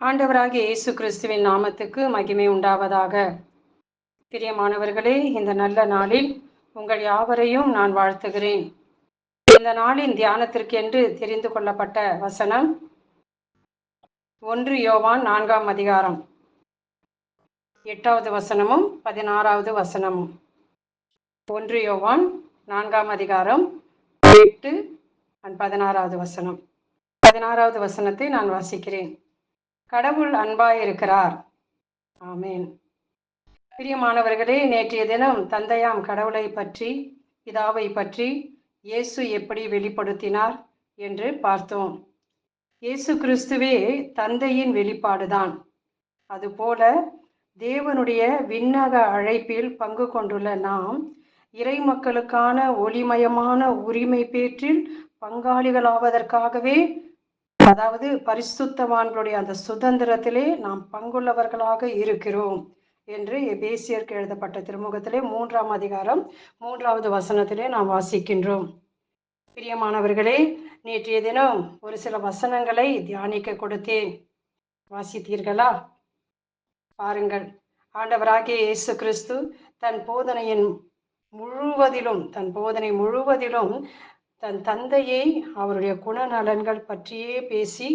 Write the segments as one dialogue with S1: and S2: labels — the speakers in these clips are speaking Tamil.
S1: ஆண்டவராகிய இயேசு கிறிஸ்துவின் நாமத்துக்கு மகிமை உண்டாவதாக. பிரியமானவர்களே, இந்த நல்ல நாளில் உங்கள் யாவரையும் நான் வாழ்த்துகிறேன். இந்த நாளின் தியானத்திற்கென்று தெரிந்து கொள்ளப்பட்ட வசனம் 1 யோவான் 4ஆம் அதிகாரம் 8வது வசனமும் 16வது வசனமும். 1 யோவான் 4ஆம் அதிகாரம் 8 and 16வது வசனம். 16வது வசனத்தை நான் வாசிக்கிறேன். கடவுள் அன்பாயிருக்கிறார். ஆமேன். பிரியமானவர்களே, நேற்றைய தினம் தந்தையாம் கடவுளை பற்றி, பிதாவை பற்றி இயேசு எப்படி வெளிப்படுத்தினார் என்று பார்த்தோம். இயேசு கிறிஸ்துவே தந்தையின் வெளிப்பாடுதான். அதுபோல தேவனுடைய விண்ணக அழைப்பில் பங்கு கொண்டுள்ள நாம் இறை மக்களுக்கான ஒளிமயமான உரிமை பேற்றில் பங்காளிகளாவதற்காகவே, அதாவது பரிசுத்தவான்களுடைய அந்த சுதந்திரத்திலே நாம் பங்குள்ளவர்களாக இருக்கிறோம் என்று எபேசியருக்கு எழுதப்பட்ட திருமுகத்திலே 3ஆம் அதிகாரம் 3வது வசனத்திலே நாம் வாசிக்கின்றோம். பிரியமானவர்களே, நேற்றைய தினம் ஒரு சில வசனங்களை தியானிக்க கொடுத்தேன். வாசித்தீர்களா? பாருங்கள். ஆண்டவராகிய இயேசு கிறிஸ்து தன் போதனை முழுவதிலும் தன் தந்தையை, அவருடைய குணநலன்கள் பற்றியே பேசி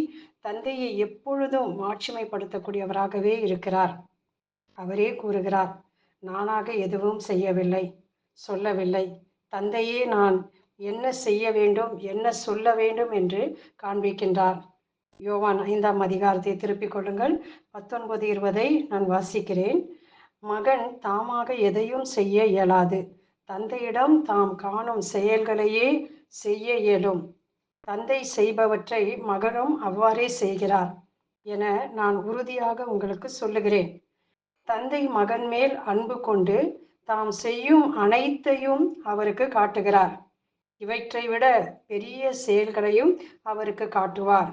S1: தந்தையை எப்பொழுதும் மாட்சிமைப்படுத்தக்கூடியவராகவே இருக்கிறார். அவரே கூறுகிறார், நானாக எதுவும் செய்யவில்லை, சொல்லவில்லை. தந்தையே நான் என்ன செய்ய வேண்டும், என்ன சொல்ல வேண்டும் என்று காண்பிக்கின்றார். யோவான் 5ஆம் அதிகாரத்தை திருப்பிக் கொள்ளுங்கள். 19-20 நான் வாசிக்கிறேன். மகன் தாமாக எதையும் செய்ய இயலாது. தந்தையிடம் தாம் காணும் செயல்களையே செய்ய இயலும். தந்தை செய்பவற்றை மகனும் அவ்வாறே செய்கிறார் என நான் உறுதியாக உங்களுக்கு சொல்லுகிறேன். தந்தை மகன் மேல் அன்பு கொண்டு தாம் செய்யும் அனைத்தையும் அவருக்கு காட்டுகிறார். இவற்றை விட பெரிய செயல்களையும் அவருக்கு காட்டுவார்.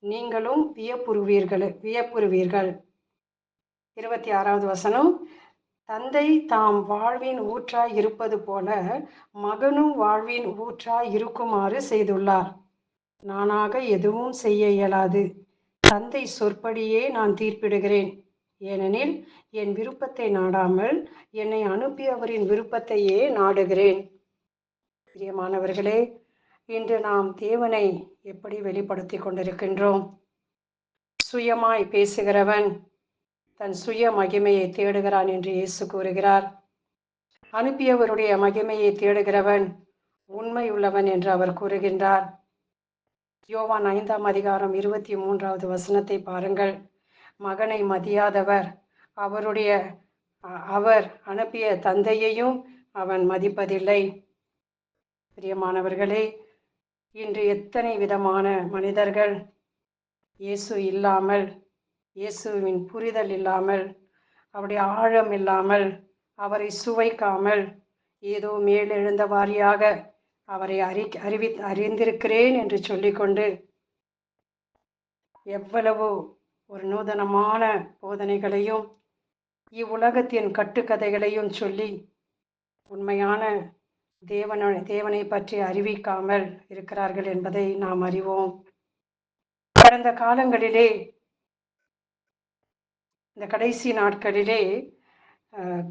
S1: நீங்களும் வியப்புறுவீர்கள். 26வது வசனம். தந்தை தாம் வாழ்வின் ஊற்றாய் இருப்பது போல மகனும் வாழ்வின் ஊற்றாய் இருக்குமாறு செய்துள்ளார். நானாக எதுவும் செய்ய இயலாது. தந்தை சொற்படியே நான் தீர்ப்பிடுகிறேன். ஏனெனில் என் விருப்பத்தை நாடாமல் என்னை அனுப்பியவரின் விருப்பத்தையே நாடுகிறேன். பிரியமானவர்களே, இன்று நாம் தேவனை எப்படி வெளிப்படுத்தி கொண்டிருக்கின்றோம்? சுயமாய் பேசுகிறவன் தன் சுய மகிமையை தேடுகிறான் என்று இயேசு கூறுகிறார். அனுப்பியவருடைய மகிமையை தேடுகிறவன் உண்மை உள்ளவன் என்று அவர் கூறுகின்றார். யோவான் 5ஆம் அதிகாரம் 23வது வசனத்தை பாருங்கள். மகனை மதியாதவர் அவர் அனுப்பிய தந்தையையும் அவன் மதிப்பதில்லை. பிரியமானவர்களே, இன்று எத்தனை விதமான மனிதர்கள் இயேசு இல்லாமல், இயேசுவின் புரிதல் இல்லாமல், அவருடைய ஆழம் இல்லாமல், அவரை சுவைக்காமல், ஏதோ மேலெழுந்த வாரியாக அவரை அறிந்திருக்கிறேன் என்று சொல்லிக்கொண்டு எவ்வளவு ஒரு நூதனமான போதனைகளையும் இவ்வுலகத்தின் கட்டுக்கதைகளையும் சொல்லி உண்மையான தேவனை பற்றி அறிவிக்காமல் இருக்கிறார்கள் என்பதை நாம் அறிவோம். கடந்த காலங்களிலே, இந்த கடைசி நாட்களிலே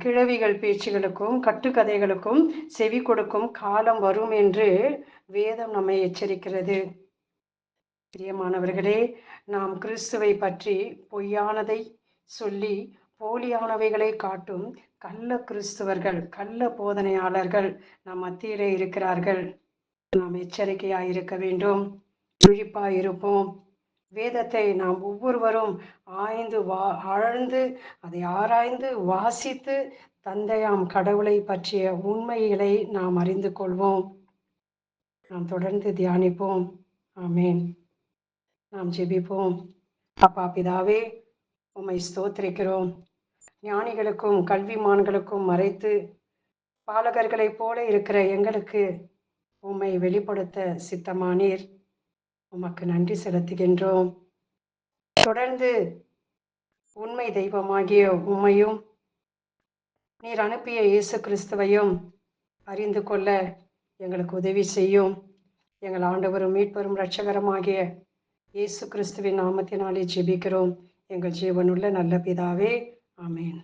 S1: கிழவிகள் பேச்சுகளுக்கும் கட்டுக்கதைகளுக்கும் செவி கொடுக்கும் காலம் வரும் என்று வேதம் நம்மை எச்சரிக்கிறது. பிரியமானவர்களே, நாம் கிறிஸ்துவை பற்றி பொய்யானதை சொல்லி போலியானவைகளை காட்டும் கள்ள கிறிஸ்துவர்கள், கள்ள போதனையாளர்கள் நம் மத்தியிலே இருக்கிறார்கள். நாம் எச்சரிக்கையாயிருக்க வேண்டும், விழிப்பாயிருப்போம். வேதத்தை நாம் ஒவ்வொருவரும் ஆழ்ந்து அதை ஆராய்ந்து வாசித்து தந்தையாம் கடவுளை பற்றிய உண்மைகளை நாம் அறிந்து கொள்வோம். நாம் தொடர்ந்து தியானிப்போம். ஆமேன். நாம் ஜெபிப்போம். அப்பா பிதாவே, உம்மை ஸ்தோத்திரிக்கிறோம். ஞானிகளுக்கும் கல்விமான்களுக்கும் மறைத்து பாலகர்களைப் போல இருக்கிற எங்களுக்கு உம்மை வெளிப்படுத்த சித்தமானீர். உமக்கு நன்றி செலுத்துகின்றோம். தொடர்ந்து உண்மை தெய்வமாகிய உம்மையும் நீர் அனுப்பிய இயேசு கிறிஸ்துவையும் அறிந்து கொள்ள எங்களுக்கு உதவி செய்யும். எங்கள் ஆண்டவரும் மீட்பரும் இரட்சகருமாகிய இயேசு கிறிஸ்துவின் நாமத்தினாலே ஜெபிக்கிறோம் எங்கள் ஜீவனுள்ள நல்ல பிதாவே. ஆமென்.